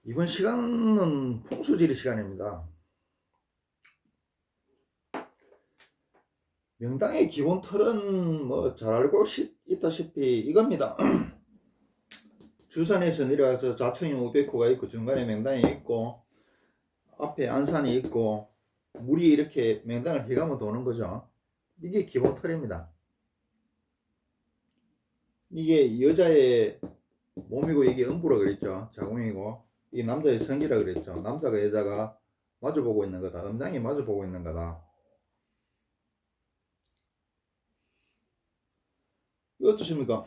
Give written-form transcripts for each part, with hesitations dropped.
이번 시간은 풍수지리 시간입니다. 명당의 기본 틀은 뭐 잘 알고 있다시피 이겁니다. 주산에서 내려와서 자천이 500호가 있고 중간에 명당이 있고 앞에 안산이 있고 물이 이렇게 명당을 휘감아 도는 거죠. 이게 기본 틀입니다. 이게 여자의 몸이고 이게 음부라 그랬죠. 자궁이고 이게 남자의 성기라 그랬죠. 남자가 여자가 마주보고 있는 거다. 음장이 마주보고 있는 거다. 이거 어떠십니까?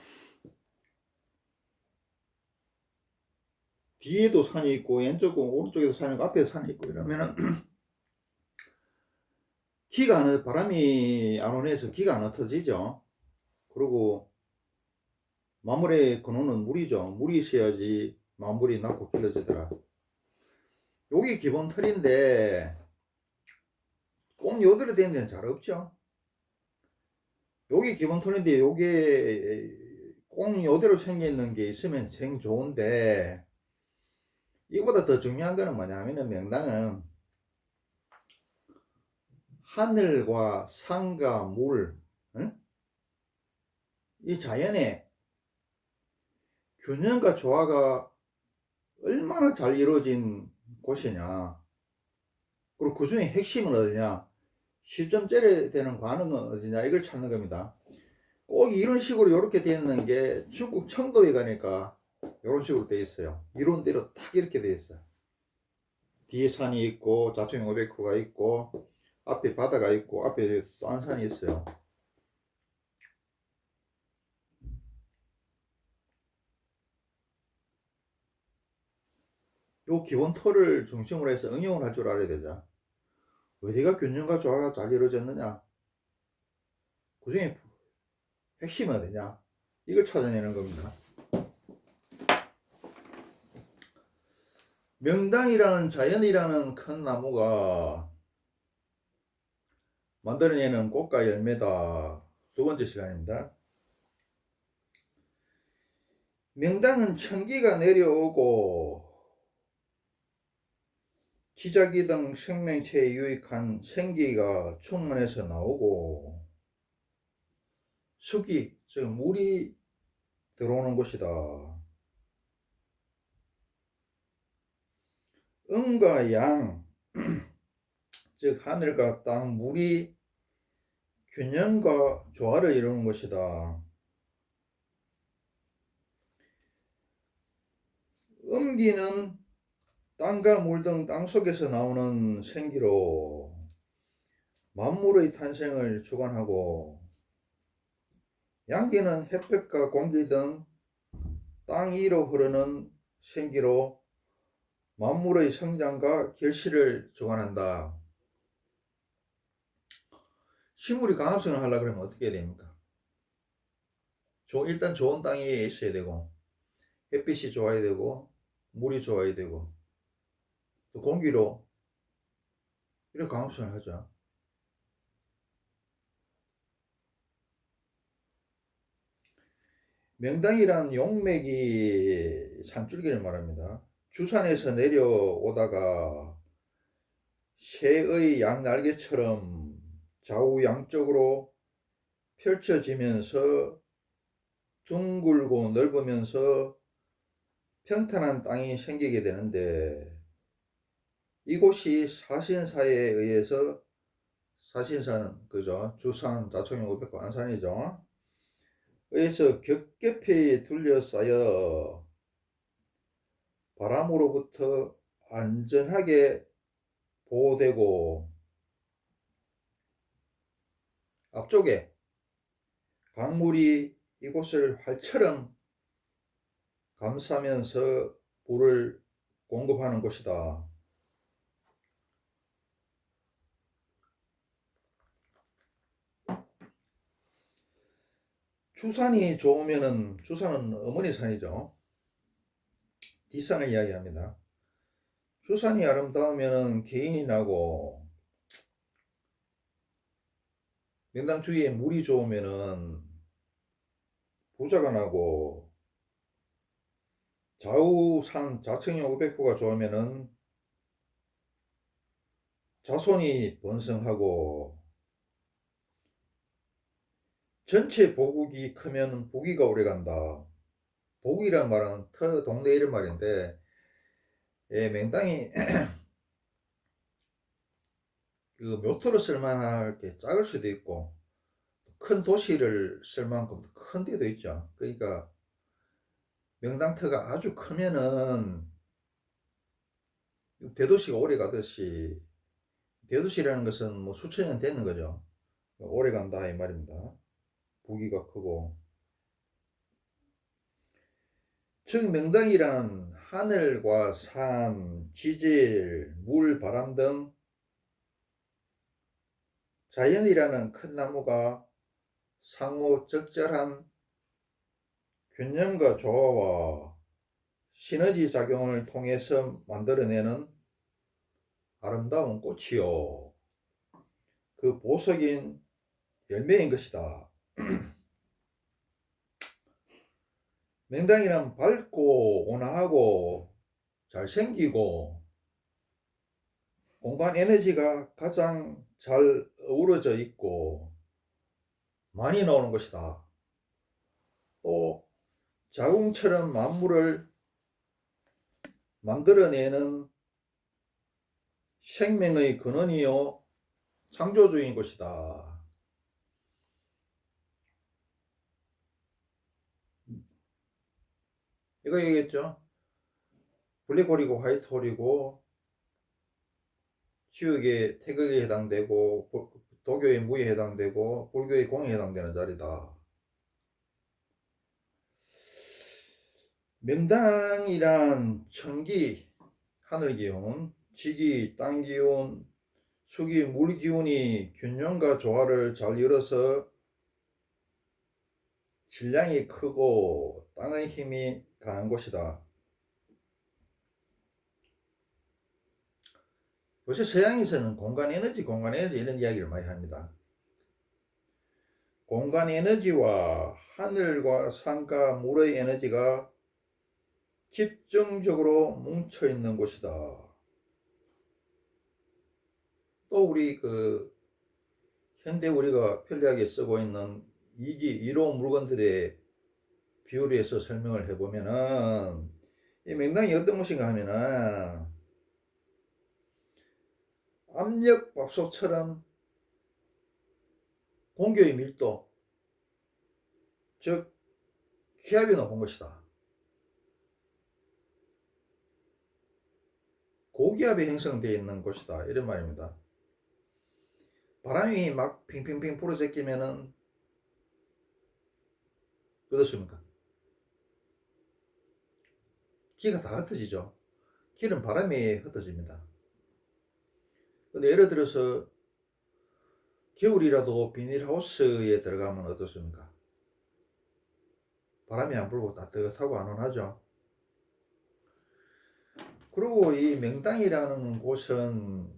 뒤에도 산이 있고 왼쪽 오른쪽에도 산이 있고 앞에도 산이 있고 이러면은 기가 안 바람이 안 오면서 기가 안 흩어지죠. 그리고 마물의 근원은 물이죠. 물이 있어야지 마물이 낳고 길러지더라. 요게 기본 틀인데 꼭 요대로 되는 데는 잘 없죠. 요게 기본 틀인데 요게 꼭 요대로 생기는 게 있으면 생 좋은데 이보다 더 중요한 거는 뭐냐면은 명당은 하늘과 산과 물, 응? 이 자연의 균형과 조화가 얼마나 잘 이루어진 곳이냐. 그리고 그 중에 핵심은 어디냐. 10점짜리 되는 관음은 어디냐. 이걸 찾는 겁니다. 꼭 이런 식으로 이렇게 되어 있는 게 중국 청도에 가니까 이런 식으로 되어 있어요. 이론대로 딱 이렇게 되어 있어요. 뒤에 산이 있고 자충 500호가 있고 앞에 바다가 있고 앞에 또 안산이 있어요. 요 기본 틀을 중심으로 해서 응용을 할 줄 알아야 되죠. 어디가 균형과 조화가 잘 이루어졌느냐. 그 중에 핵심은 어디냐. 이걸 찾아내는 겁니다. 명당이라는 자연이라는 큰 나무가 만들어내는 꽃과 열매다. 두 번째 시간입니다. 명당은 천기가 내려오고 기저귀 등 생명체에 유익한 생기가 충만해서 나오고 수기, 즉 물이 들어오는 곳이다. 음과 양, 즉 하늘과 땅, 물이 균형과 조화를 이루는 것이다. 음기는 땅과 물 등 땅속에서 나오는 생기로 만물의 탄생을 주관하고, 양기는 햇볕과 공기 등 땅 위로 흐르는 생기로 만물의 성장과 결실을 주관한다. 식물이 강합성을 하려고 그러면 어떻게 해야 됩니까? 일단 좋은 땅이 있어야 되고 햇빛이 좋아야 되고 물이 좋아야 되고 또 공기로 이렇게 강합성을 하죠. 명당이란 용맥이 산줄기를 말합니다. 주산에서 내려오다가 새의 양날개처럼 좌우 양쪽으로 펼쳐지면서 둥글고 넓으면서 평탄한 땅이 생기게 되는데, 이곳이 사신사에 의해서, 사신사는 그죠, 주산 자총이 500호 안산이죠, 의해서 겹겹이 둘러싸여 바람으로부터 안전하게 보호되고, 앞쪽에 강물이 이곳을 활처럼 감싸면서 물을 공급하는 곳이다. 주산이 좋으면은, 주산은 어머니 산이죠. 뒷산을 이야기합니다. 주산이 아름다우면은 개인이 나고, 명당 주위에 물이 좋으면은 부자가 나고, 좌우산 자측형 우백부가 좋으면은 자손이 번성하고, 전체 보국이 크면 보기가 오래간다. 보국이란 말은 동네 이름 말인데, 예, 맹땅이 그 묘토로 쓸만할 게 작을 수도 있고, 큰 도시를 쓸 만큼 큰 데도 있죠. 그러니까 명당터가 아주 크면은 대도시가 오래 가듯이, 대도시라는 것은 뭐 수천 년 되는 거죠. 오래 간다 이 말입니다. 부기가 크고, 즉 명당이란 하늘과 산, 지질, 물, 바람 등 자연이라는 큰 나무가 상호 적절한 균형과 조화와 시너지 작용을 통해서 만들어내는 아름다운 꽃이요, 그 보석인 열매인 것이다. 명당이란 밝고 온화하고 잘생기고 공간 에너지가 가장 잘 어우러져 있고 많이 나오는 것이다. 또 자궁처럼 만물을 만들어내는 생명의 근원이요 창조주인 것이다. 이거 얘기했죠. 블랙홀이고 화이트홀이고 지옥의 태극에 해당되고 도교의 무에 해당되고 불교의 공에 해당되는 자리다. 명당이란 천기, 하늘기운, 지기, 땅기운, 수기, 물기운이 균형과 조화를 잘 이뤄서 질량이 크고 땅의 힘이 강한 곳이다. 요새 서양에서는 공간 에너지 이런 이야기를 많이 합니다. 공간 에너지와 하늘과 산과 물의 에너지가 집중적으로 뭉쳐 있는 곳이다. 또 우리 현대 우리가 편리하게 쓰고 있는 2기 1호 물건들의 비율에 서 설명을 해보면은 이 명당이 어떤 것인가 하면은 압력밥솥처럼 공기의 밀도, 즉 기압이 높은 것이다. 고기압이 형성되어 있는 곳이다 이런 말입니다. 바람이 막 핑핑핑 불어제끼면은 어떻습니까? 기가 다 흩어지죠. 기는 바람에 흩어집니다. 근데 예를 들어서 겨울이라도 비닐하우스에 들어가면 어떻습니까? 바람이 안 불고 따뜻하고 안온하죠. 그리고 이 명당이라는 곳은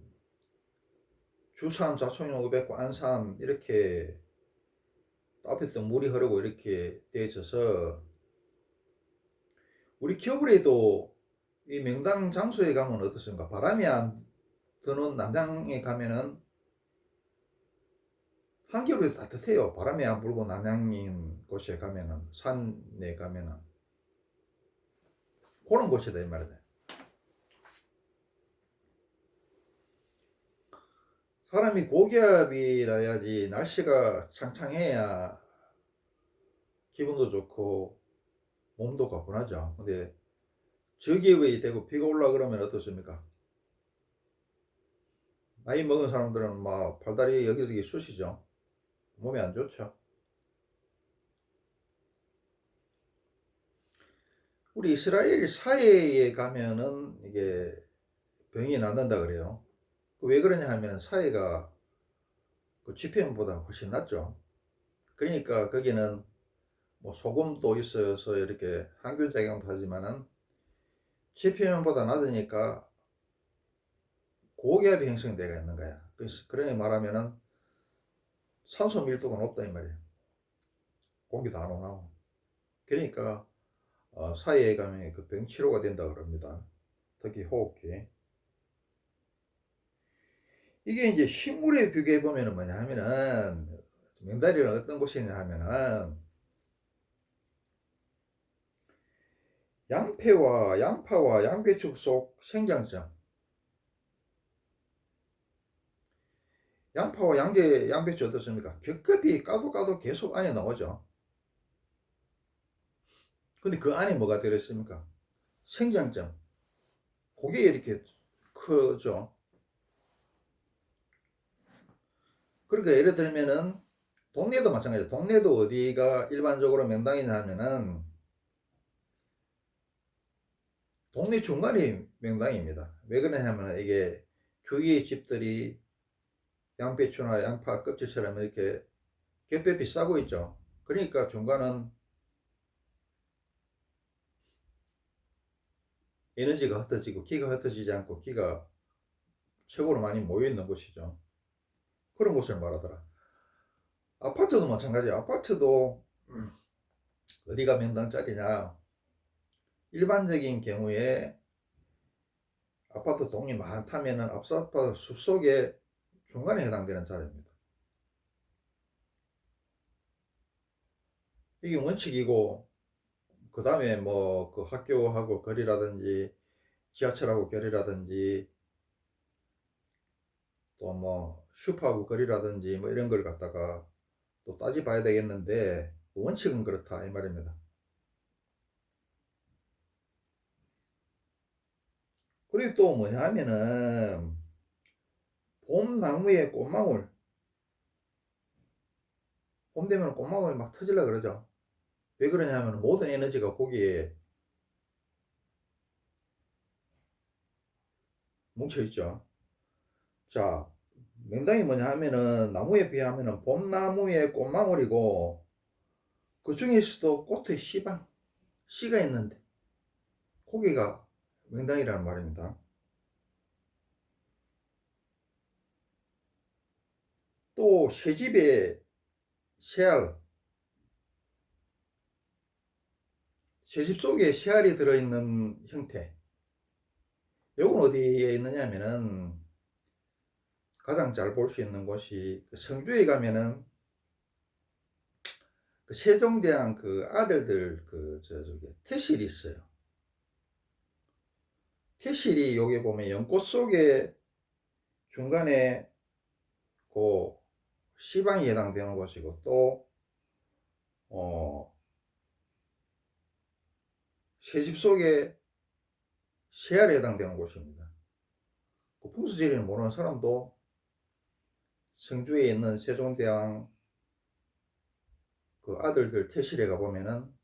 주산, 자총용, 우백고, 안산 이렇게 앞에서 물이 흐르고 이렇게 되어 있어서 우리 겨울에도 이 명당 장소에 가면 어떻습니까? 바람이 안 드는 남양에 가면은 한겨울에도 따뜻해요. 바람이 안 불고 남양인 곳에 가면은, 산에 가면은 그런 곳이다 이 말이다. 사람이 고기압이라 해야지 날씨가 창창해야 기분도 좋고 몸도 가뿐하죠. 근데 저기압이 되고 비가 올라 그러면 어떻습니까? 나이 먹은 사람들은 막 팔다리 여기저기 쑤시죠. 몸이 안 좋죠. 우리 이스라엘 사해에 가면은 이게 병이 낫는다 그래요. 왜 그러냐 하면 사해가 그 지표면보다 훨씬 낫죠. 그러니까 거기는 뭐 소금도 있어서 이렇게 항균작용도 하지만은 지표면보다 낮으니까 고기압이 형성되어 있는 거야. 그래서 그러니 말하면은 산소 밀도가 높다 이 말이에요. 공기도 안 오나고. 그러니까 사이에 가면 그 병 치료가 된다 그럽니다. 특히 호흡기. 이게 이제 식물에 비교해 보면은 뭐냐 하면은, 맹다리는 어떤 곳이냐 하면은 양파와 양배추 속 생장점. 양파와 양배추 어떻습니까? 겹겹이 까도 계속 안에 나오죠. 근데 그 안에 뭐가 들어있습니까? 생장점. 그게 이렇게 크죠. 그러니까 예를 들면은 동네도 마찬가지죠. 동네도 어디가 일반적으로 명당이냐 하면은 동네 중간이 명당입니다. 왜 그러냐면 이게 주위의 집들이 양배추나 양파 껍질처럼 이렇게 겹겹이 싸고 있죠. 그러니까 중간은 에너지가 흩어지고 기가 흩어지지 않고 기가 최고로 많이 모여 있는 곳이죠. 그런 곳을 말하더라. 아파트도 마찬가지야. 아파트도 어디가 명당짜리냐. 일반적인 경우에 아파트 동이 많다면은 아파트 숲속에 중간에 해당되는 자리입니다. 이게 원칙이고, 그 다음에 뭐 그 학교하고 거리라든지 지하철하고 거리라든지 또 뭐 슈퍼하고 거리라든지 뭐 이런 걸 갖다가 또 따져봐야 되겠는데, 원칙은 그렇다 이 말입니다. 그리고 또 뭐냐 하면은 봄나무의 꽃망울, 봄 되면 꽃망울이 막 터질라 그러죠. 왜 그러냐면 모든 에너지가 거기에 뭉쳐 있죠. 자, 명당이 뭐냐 하면은 나무에 비하면은 봄나무의 꽃망울이고, 그 중에서도 꽃의 씨가 있는데 고기가 명당이라는 말입니다. 또 새집에 새알, 새집 속에 새알이 들어있는 형태. 요건 어디에 있느냐 하면은 가장 잘 볼 수 있는 곳이 그 성주에 가면은 그 세종대왕 그 아들들 저기 태실이 있어요. 태실이 여기 보면 연꽃 속에 중간에 그 시방이 해당되는 곳이고, 또 새집 속에 새알에 해당되는 곳입니다. 그 풍수지리는 모르는 사람도 성주에 있는 세종대왕 그 아들들 태실에 가보면은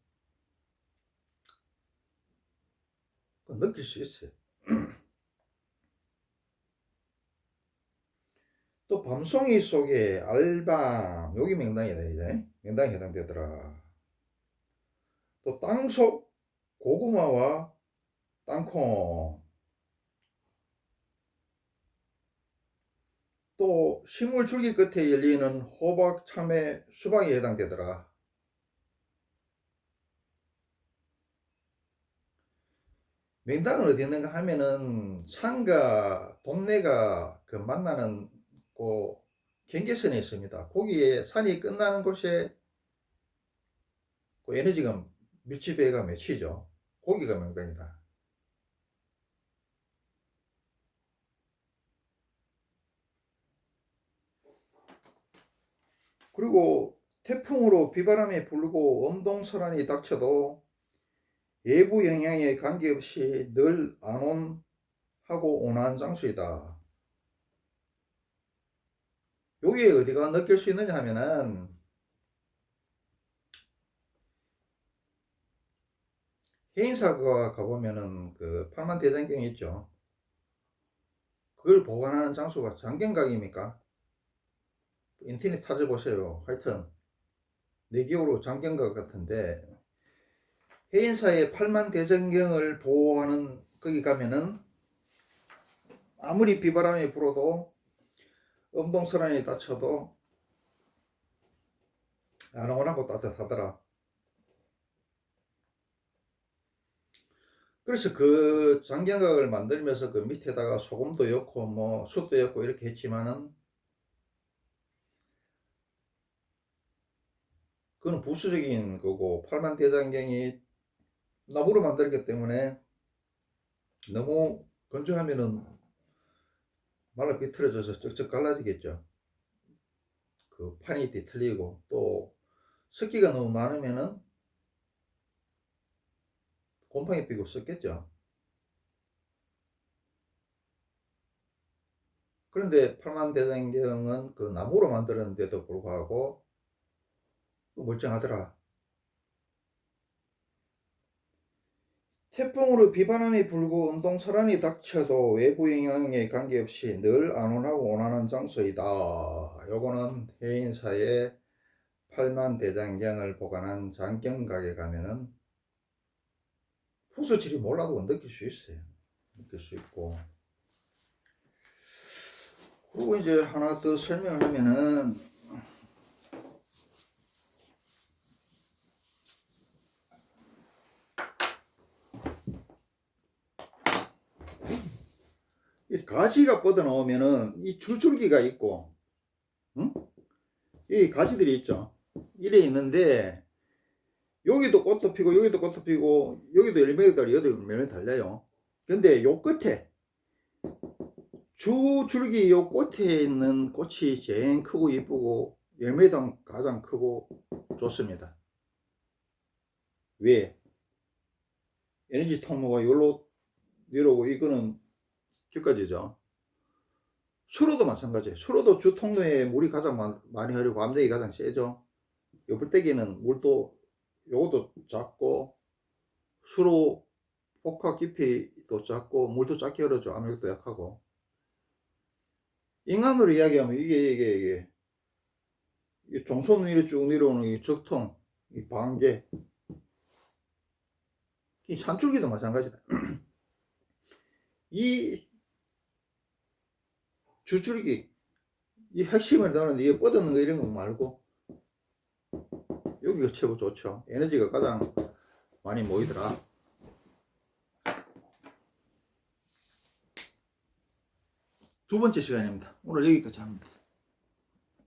느낄 수 있어요. 또 밤송이 속에 알밤, 여기 명당이다 이제. 명당에 해당되더라. 또 땅속 고구마와 땅콩, 또 식물 줄기 끝에 열리는 호박, 참외, 수박이 해당되더라. 명당은 어디 있는가 하면은 산과 동네가 그 만나는 그 경계선에 있습니다. 거기에 산이 끝나는 곳에 그 에너지가 밀집배가 맺히죠. 거기가 명당이다. 그리고 태풍으로 비바람이 불고 엄동설한이 닥쳐도 외부 영향에 관계없이 늘 안온하고 온화한 장소이다. 여기에 어디가 느낄 수 있느냐 하면은 해인사가 가보면은 그 팔만대장경이 있죠. 그걸 보관하는 장소가 장경각입니까? 인터넷 찾아보세요. 하여튼 내기호로 장경각 같은데, 해인사의 팔만대장경을 보호하는 거기 가면은 아무리 비바람이 불어도 엄동설한이 닥쳐도 안온하고 따뜻하더라. 그래서 그 장경각을 만들면서 그 밑에다가 소금도 넣고 뭐 숯도 넣고 이렇게 했지만은 그건 부수적인 거고, 팔만대장경이 나무로 만들기 때문에 너무 건조하면은 말라 비틀어져서 쩍쩍 갈라지겠죠. 그 판이 뒤틀리고, 또 습기가 너무 많으면은 곰팡이 피고 썩겠죠. 그런데 팔만대장경은 그 나무로 만들었는데도 불구하고 멀쩡하더라. 태풍으로 비바람이 불고 운동설한이 닥쳐도 외부 영향에 관계없이 늘 안온하고 온화한 장소이다. 요거는 해인사의 팔만대장경을 보관한 장경각에 가면은 후수질이 몰라도 느낄 수 있어요. 느낄 수 있고. 그리고 이제 하나 더 설명을 하면은, 이 가지가 뻗어 나오면은 이 줄줄기가 있고, 응? 이 가지들이 있죠. 이래 있는데, 여기도 꽃도 피고 여기도 꽃도 피고 여기도 열매가 달려, 여기도 열매가 달려요. 근데 요 끝에 주 줄기 요 끝에 있는 꽃이 제일 크고 이쁘고 열매도 가장 크고 좋습니다. 왜? 에너지 통로가 여기로 내려오고, 이거는 여기까지죠. 수로도 마찬가지예요. 수로도 주 통로에 물이 가장 많이 흐르고 암석이 가장 세죠. 요 불떼기는 물도 요것도 작고 수로 폭화 깊이도 작고 물도 작게 흐르죠. 암흑도 약하고. 인간으로 이야기하면 이게 종손 위로 쭉 내려오는 이 적통, 이 반개, 이 산줄기도 마찬가지다. 이 주줄기, 이 핵심을 다루는 이게 뻗어는 거 이런 거 말고 여기가 최고 좋죠. 에너지가 가장 많이 모이더라. 두 번째 시간입니다. 오늘 여기까지 합니다.